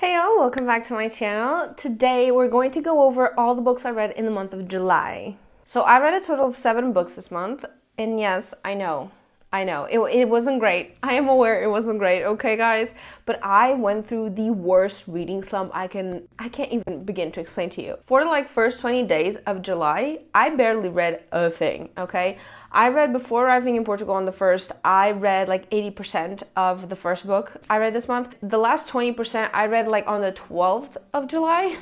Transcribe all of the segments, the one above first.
Hey y'all, welcome back to my channel. Today we're going to go over all the books I read in the month of July. So I read a total of 7 books this month, and yes, I know, it wasn't great. I am aware it wasn't great, okay guys? But I went through the worst reading slump I can't even begin to explain to you. For the first 20 days of July, I barely read a thing, okay? I read before arriving in Portugal on the 1st, I read 80% of the first book I read this month. The last 20% I read on the 12th of July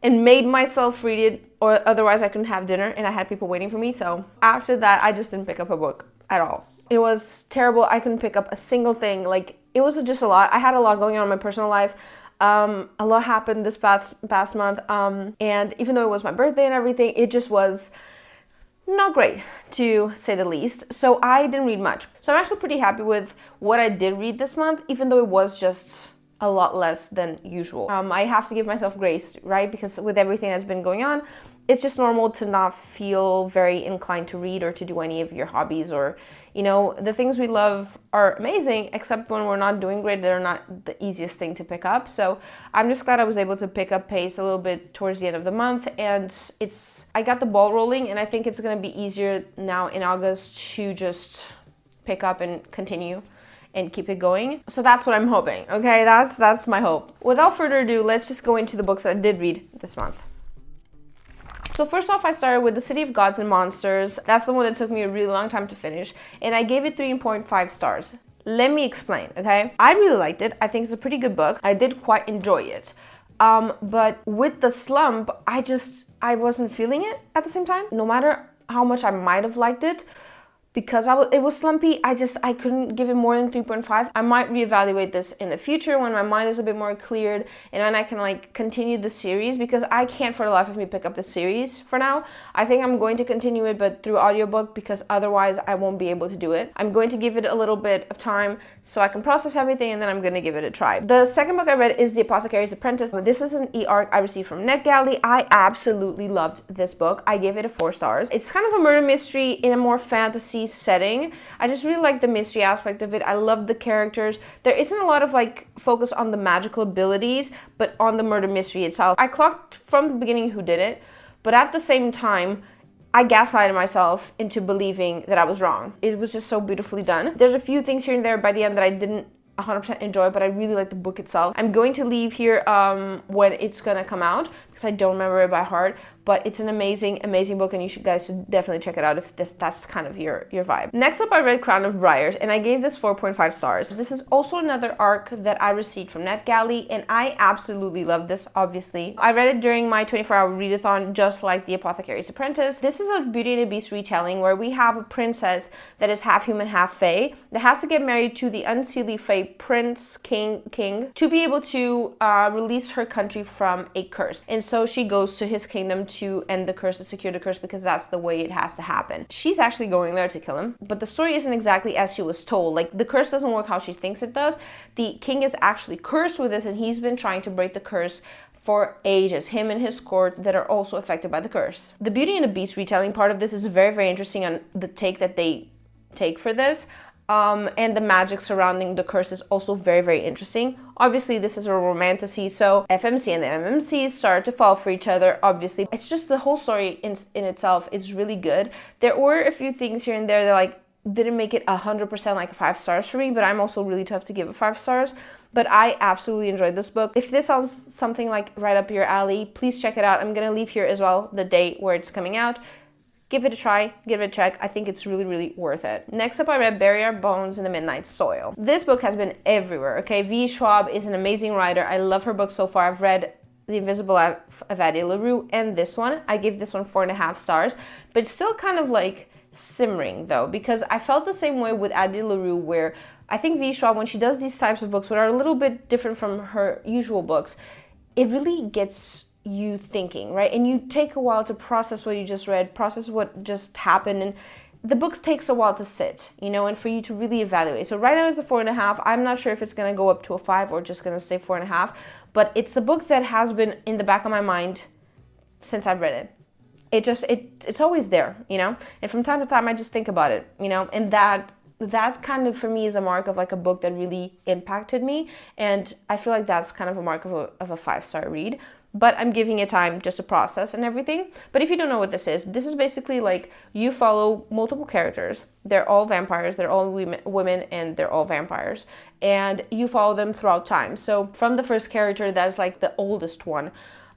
and made myself read it, or otherwise I couldn't have dinner and I had people waiting for me. So after that, I just didn't pick up a book at all. It was terrible. I couldn't pick up a single thing. It was just a lot. I had a lot going on in my personal life. A lot happened this past month. And even though it was my birthday and everything, it just was not great, to say the least. So I didn't read much. So I'm actually pretty happy with what I did read this month, even though it was just a lot less than usual. I have to give myself grace, right? Because with everything that's been going on, it's just normal to not feel very inclined to read or to do any of your hobbies, or, the things we love are amazing, except when we're not doing great, they're not the easiest thing to pick up. So I'm just glad I was able to pick up pace a little bit towards the end of the month, and I got the ball rolling, and I think it's going to be easier now in August to just pick up and continue and keep it going. So that's what I'm hoping, okay? That's my hope. Without further ado, let's just go into the books that I did read this month. So first off, I started with The City of Gods and Monsters. That's the one that took me a really long time to finish, and I gave it 3.5 stars. Let me explain, okay? I really liked it. I think it's a pretty good book. I did quite enjoy it. But with the slump, I wasn't feeling it at the same time. No matter how much I might have liked it, because it was slumpy, I couldn't give it more than 3.5. I might reevaluate this in the future when my mind is a bit more cleared and when I can continue the series, because I can't for the life of me pick up the series for now. I think I'm going to continue it, but through audiobook, because otherwise I won't be able to do it. I'm going to give it a little bit of time so I can process everything, and then I'm going to give it a try. The second book I read is The Apothecary's Apprentice. This is an e-arc I received from NetGalley. I absolutely loved this book. I gave it 4 stars. It's kind of a murder mystery in a more fantasy setting. I just really like the mystery aspect of it. I love the characters. There isn't a lot of focus on the magical abilities, but on the murder mystery itself. I clocked from the beginning who did it, but at the same time, I gaslighted myself into believing that I was wrong. It was just so beautifully done. There's a few things here and there by the end that I didn't 100% enjoy, but I really like the book itself. I'm going to leave here when it's gonna come out, because I don't remember it by heart, but it's an amazing book, and you guys should definitely check it out if that's kind of your vibe. Next up, I read Crown of Briars, and I gave this 4.5 stars. This is also another arc that I received from NetGalley, and I absolutely love this, obviously. I read it during my 24-hour readathon, just like The Apothecary's Apprentice. This is a Beauty and the Beast retelling where we have a princess that is half human, half fae, that has to get married to the unseelie fae prince king to be able to release her country from a curse. And so she goes to his kingdom to end the curse, to secure the curse, because that's the way it has to happen. She's actually going there to kill him, but the story isn't exactly as she was told. The curse doesn't work how she thinks it does. The king is actually cursed with this, and he's been trying to break the curse for ages, him and his court that are also affected by the curse. The Beauty and the Beast retelling part of this is very, very interesting on the take that they take for this. And the magic surrounding the curse is also very, very interesting. Obviously, this is a romantasy, so FMC and the MMC start to fall for each other, obviously. It's just the whole story in itself is really good. There were a few things here and there that didn't make it 100% 5 stars for me, but I'm also really tough to give it 5 stars. But I absolutely enjoyed this book. If this sounds something right up your alley, please check it out. I'm gonna leave here as well the date where it's coming out. Give it a try, give it a check. I think it's really, really worth it. Next up, I read Bury Our Bones in the Midnight Soil. This book has been everywhere, okay? V. Schwab is an amazing writer. I love her books so far. I've read The Invisible Life of Addie LaRue and this one. I gave this one 4.5 stars, but it's still kind of simmering though, because I felt the same way with Addie LaRue, where I think V. Schwab, when she does these types of books, which are a little bit different from her usual books, it really gets you thinking, right? And you take a while to process what you just read, process what just happened, and the book takes a while to sit, and for you to really evaluate. So right now it's a 4.5. I'm not sure if it's going to go up to a 5 or just going to stay 4.5, but it's a book that has been in the back of my mind since I've read it. It's always there, and from time to time I just think about it, and that that kind of for me is a mark of like a book that really impacted me, and I feel like that's kind of a mark of a 5-star read. But I'm giving it time just to process and everything. But if you don't know what this is basically like you follow multiple characters. They're all vampires, they're all women, and they're all vampires. And you follow them throughout time. So from the first character, that's like the oldest one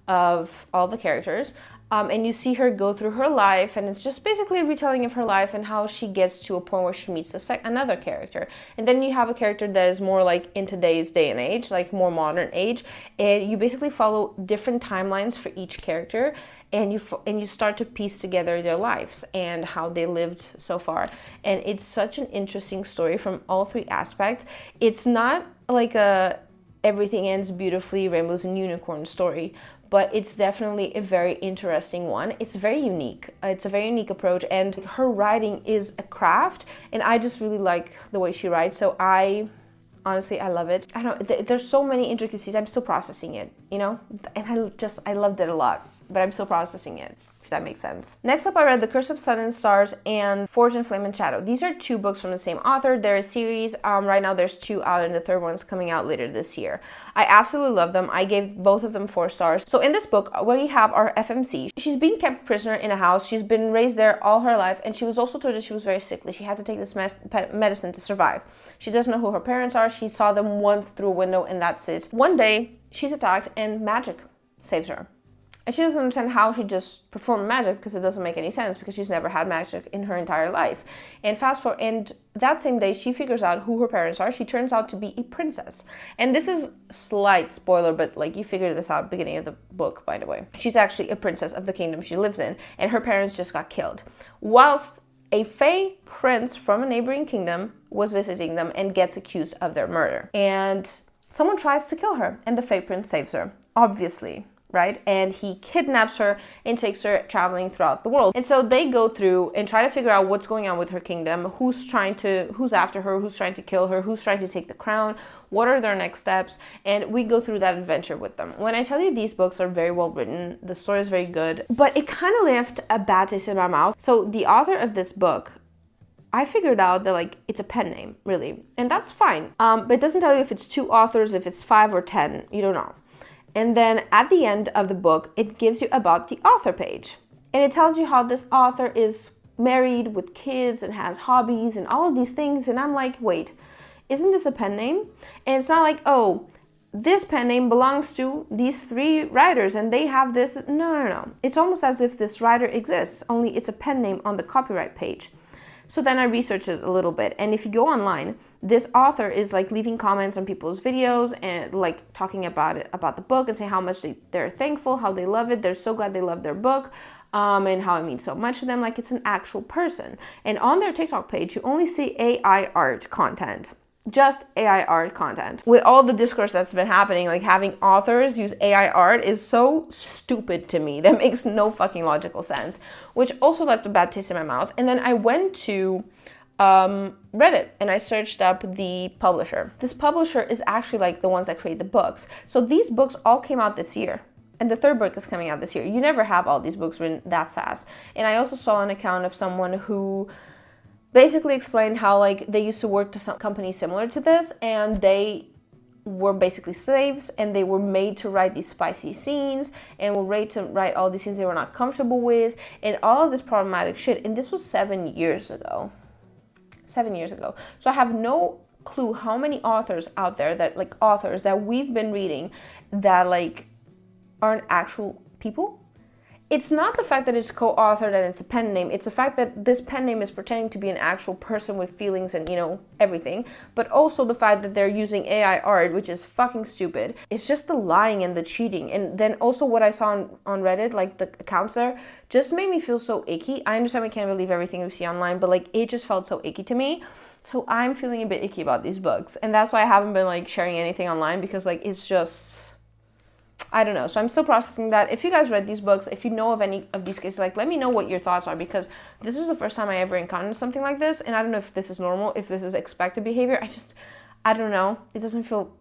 of all the characters. And you see her go through her life, and it's just basically a retelling of her life and how she gets to a point where she meets another character. And then you have a character that is more like in today's day and age, like more modern age, and you basically follow different timelines for each character, and you start to piece together their lives and how they lived so far. And it's such an interesting story from all three aspects. It's not like a everything ends beautifully, rainbows and unicorns story, but it's definitely a very interesting one. It's very unique. It's a very unique approach, and her writing is a craft, and I just really like the way she writes. So honestly, I love it. I don't know, there's so many intricacies. I'm still processing it, you know? And I loved it a lot, but I'm still processing it, if that makes sense. Next up, I read The Curse of Sun and Stars and Forged in Flame and Shadow. These are 2 books from the same author. They're a series. Right now there's 2 out, and the third one's coming out later this year. I absolutely love them. I gave both of them 4 stars. So in this book, we have our FMC. She's being kept prisoner in a house. She's been raised there all her life, and she was also told that she was very sickly. She had to take this medicine to survive. She doesn't know who her parents are. She saw them once through a window, and that's it. One day, she's attacked, and magic saves her. And she doesn't understand how she just performed magic, because it doesn't make any sense, because she's never had magic in her entire life. And fast forward, and that same day she figures out who her parents are. She turns out to be a princess. And this is slight spoiler, but like you figured this out at the beginning of the book, by the way. She's actually a princess of the kingdom she lives in, and her parents just got killed. Whilst a Fey prince from a neighboring kingdom was visiting them and gets accused of their murder. And someone tries to kill her, and the Fey prince saves her, obviously. Right? And he kidnaps her and takes her traveling throughout the world. And so they go through and try to figure out what's going on with her kingdom, who's after her, who's trying to kill her, who's trying to take the crown, what are their next steps, and we go through that adventure with them. When I tell you these books are very well written, the story is very good, but it kind of left a bad taste in my mouth. So the author of this book, I figured out that like it's a pen name, really, and that's fine. But it doesn't tell you if it's 2 authors, if it's 5 or 10, you don't know. And then at the end of the book, it gives you about the author page. And it tells you how this author is married with kids and has hobbies and all of these things. And I'm like, wait, isn't this a pen name? And it's not like, oh, this pen name belongs to these 3 writers and they have this. No. It's almost as if this writer exists, only it's a pen name on the copyright page. So then I researched it a little bit, and if you go online, this author is like leaving comments on people's videos and like talking about the book, and saying how much they're thankful, how they love it, they're so glad they love their book, and how it means so much to them, like it's an actual person. And on their TikTok page, you only see AI art content. Just AI art content. With all the discourse that's been happening, like having authors use AI art is so stupid to me. That makes no fucking logical sense, which also left a bad taste in my mouth. And then I went to Reddit and I searched up the publisher. This publisher is actually like the ones that create the books. So these books all came out this year. And the 3rd book is coming out this year. You never have all these books written that fast. And I also saw an account of someone who basically explained how like they used to work to some company similar to this, and they were basically slaves, and they were made to write these spicy scenes and were made to write all these scenes they were not comfortable with and all of this problematic shit. And this was 7 years ago. 7 years ago. So I have no clue how many authors out there that like authors that we've been reading that like aren't actual people. It's not the fact that it's co-authored and it's a pen name. It's the fact that this pen name is pretending to be an actual person with feelings and, you know, everything. But also the fact that they're using AI art, which is fucking stupid. It's just the lying and the cheating. And then also what I saw on Reddit, like the accounts there, just made me feel so icky. I understand we can't believe everything we see online, but like it just felt so icky to me. So I'm feeling a bit icky about these books. And that's why I haven't been like sharing anything online, because like it's just... I don't know. So I'm still processing that. If you guys read these books, if you know of any of these cases, like let me know what your thoughts are, because this is the first time I ever encountered something like this. And I don't know if this is normal, if this is expected behavior. I don't know. It doesn't feel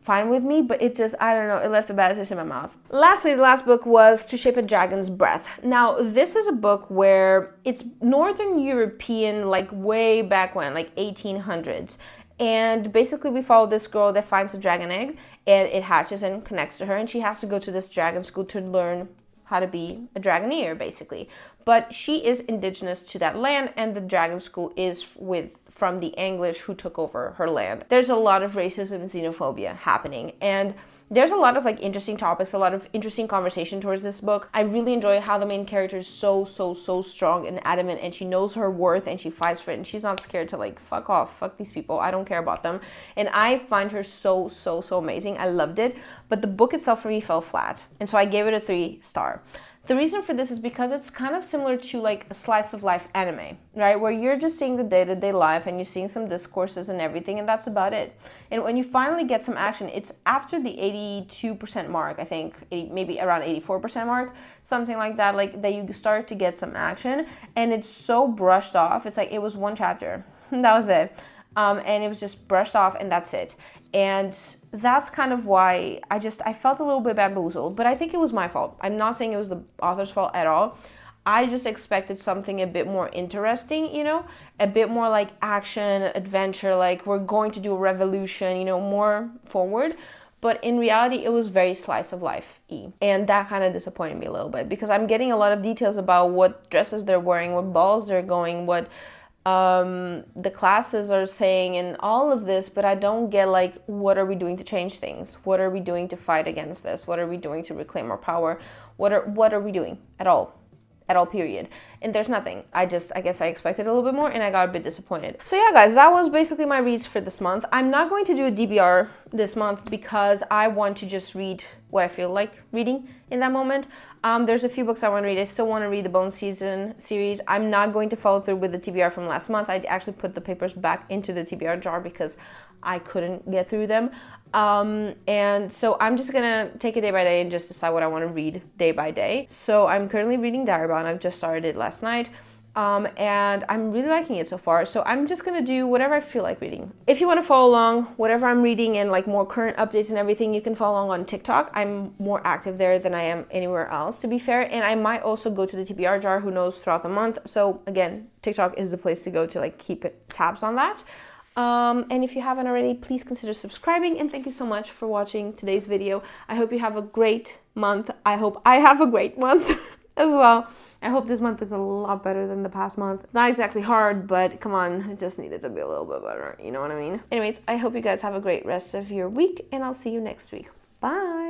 fine with me, but it just, I don't know, it left a bad taste in my mouth. Lastly, the last book was To Shape a Dragon's Breath. Now, this is a book where it's Northern European, like way back when, like 1800s. And basically we follow this girl that finds a dragon egg, and it hatches and connects to her, and she has to go to this dragon school to learn how to be a dragoneer, basically. But she is indigenous to that land, and the dragon school is from the English who took over her land. There's a lot of racism and xenophobia happening, and there's a lot of like interesting topics, a lot of interesting conversation towards this book. I really enjoy how the main character is so strong and adamant, and she knows her worth and she fights for it, and she's not scared to like fuck off, fuck these people, I don't care about them. And I find her so amazing. I loved it, but the book itself for me fell flat, and so I gave it a 3-star. The reason for this is because it's kind of similar to like a slice of life anime, right? Where you're just seeing the day-to-day life and you're seeing some discourses and everything, and that's about it. And when you finally get some action, it's after the 82% mark, I think, maybe around 84% mark, something like that, like that you start to get some action, and it's so brushed off. It's like it was one chapter, that was it. And it was just brushed off, and that's it. And that's kind of why I felt a little bit bamboozled, but I think it was my fault. I'm not saying it was the author's fault at all. I just expected something a bit more interesting, you know, a bit more like action, adventure, like we're going to do a revolution, you know, more forward. But in reality, it was very slice of life-y. And that kind of disappointed me a little bit, because I'm getting a lot of details about what dresses they're wearing, what balls they're going, what the classes are saying, and all of this, but I don't get like, what are we doing to change things? What are we doing to fight against this? What are we doing to reclaim our power? What are we doing at all, period? And there's nothing. I guess I expected a little bit more, and I got a bit disappointed. So yeah, guys, that was basically my reads for this month. I'm not going to do a DBR this month because I want to just read what I feel like reading in that moment. There's a few books I want to read. I still want to read the Bone Season series. I'm not going to follow through with the TBR from last month. I actually put the papers back into the TBR jar because I couldn't get through them. And so I'm just going to take it day by day and just decide what I want to read day by day. So I'm currently reading Diary Bound. I've just started it last night. And I'm really liking it so far. So I'm just going to do whatever I feel like reading. If you want to follow along, whatever I'm reading and like more current updates and everything, you can follow along on TikTok. I'm more active there than I am anywhere else, to be fair. And I might also go to the TBR jar, who knows, throughout the month. So again, TikTok is the place to go to like keep tabs on that. And if you haven't already, please consider subscribing, and thank you so much for watching today's video. I hope you have a great month. I hope I have a great month as well. I hope this month is a lot better than the past month. It's not exactly hard, but come on, it just needed to be a little bit better, you know what I mean? Anyways, I hope you guys have a great rest of your week, and I'll see you next week. Bye!